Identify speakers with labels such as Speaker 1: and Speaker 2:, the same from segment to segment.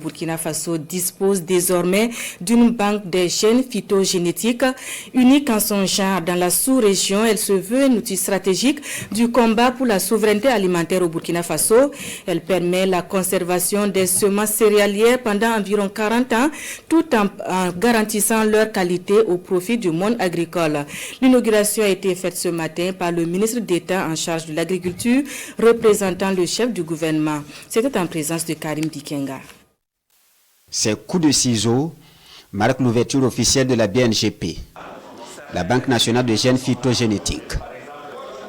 Speaker 1: Burkina Faso dispose désormais d'une banque des gènes phytogénétiques unique en son genre dans la sous-région. Elle se veut un outil stratégique du combat pour la souveraineté alimentaire au Burkina Faso. Elle permet la conservation des semences céréalières pendant environ 40 ans tout en garantissant leur qualité au profit du monde agricole. L'inauguration a été faite ce matin par le ministre d'État en charge de l'agriculture représentant le chef du gouvernement. C'était en présence de Karim Dikenga.
Speaker 2: Ces coups de ciseaux marquent l'ouverture officielle de la BNGP, la Banque nationale de gènes phytogénétiques,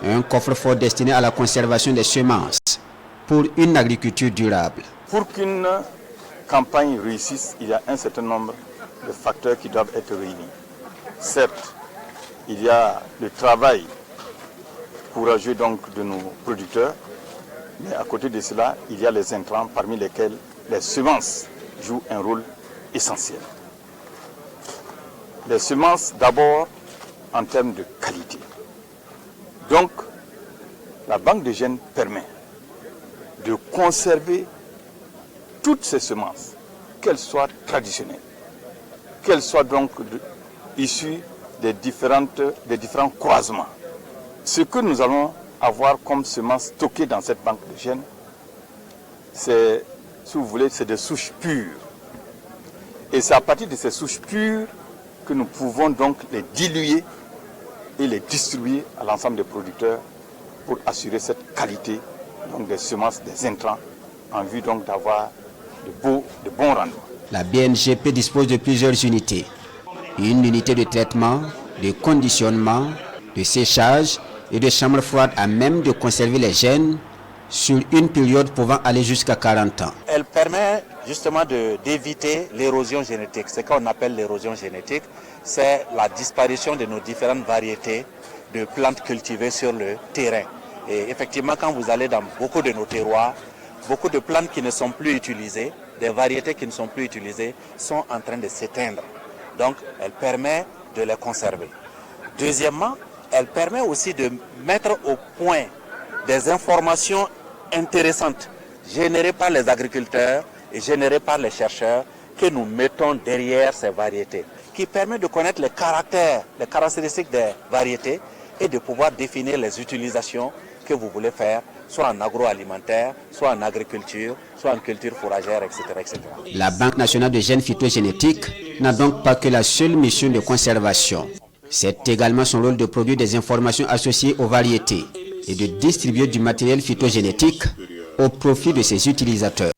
Speaker 2: un coffre-fort destiné à la conservation des semences pour une agriculture durable.
Speaker 3: Pour qu'une campagne réussisse, il y a un certain nombre de facteurs qui doivent être réunis. Certes, il y a le travail courageux donc de nos producteurs, mais à côté de cela, il y a les intrants parmi lesquels les semences jouent un rôle essentiel. Les semences d'abord en termes de qualité. Donc, la banque de gènes permet de conserver toutes ces semences, qu'elles soient traditionnelles, qu'elles soient donc issues des différents croisements. Ce que nous allons avoir comme semences stockées dans cette banque de gènes, c'est, si vous voulez, c'est des souches pures. Et c'est à partir de ces souches pures que nous pouvons donc les diluer et les distribuer à l'ensemble des producteurs pour assurer cette qualité donc des semences, des intrants, en vue donc d'avoir de bons rendements.
Speaker 2: La BNGP dispose de plusieurs unités. Une unité de traitement, de conditionnement, de séchage et de chambre froide à même de conserver les gènes sur une période pouvant aller jusqu'à 40 ans.
Speaker 4: Elle permet justement d'éviter l'érosion génétique. Ce qu'on appelle l'érosion génétique, c'est la disparition de nos différentes variétés de plantes cultivées sur le terrain. Et effectivement, quand vous allez dans beaucoup de nos terroirs, beaucoup de plantes qui ne sont plus utilisées, des variétés qui ne sont plus utilisées, sont en train de s'éteindre. Donc, elle permet de les conserver. Deuxièmement, elle permet aussi de mettre au point des informations intéressantes générées par les agriculteurs et générées par les chercheurs que nous mettons derrière ces variétés, qui permet de connaître les caractéristiques des variétés et de pouvoir définir les utilisations que vous voulez faire, soit en agroalimentaire, soit en agriculture, soit en culture fourragère, etc., etc.
Speaker 2: La Banque nationale de gènes phytogénétiques n'a donc pas que la seule mission de conservation. C'est également son rôle de produire des informations associées aux variétés et de distribuer du matériel phytogénétique au profit de ses utilisateurs.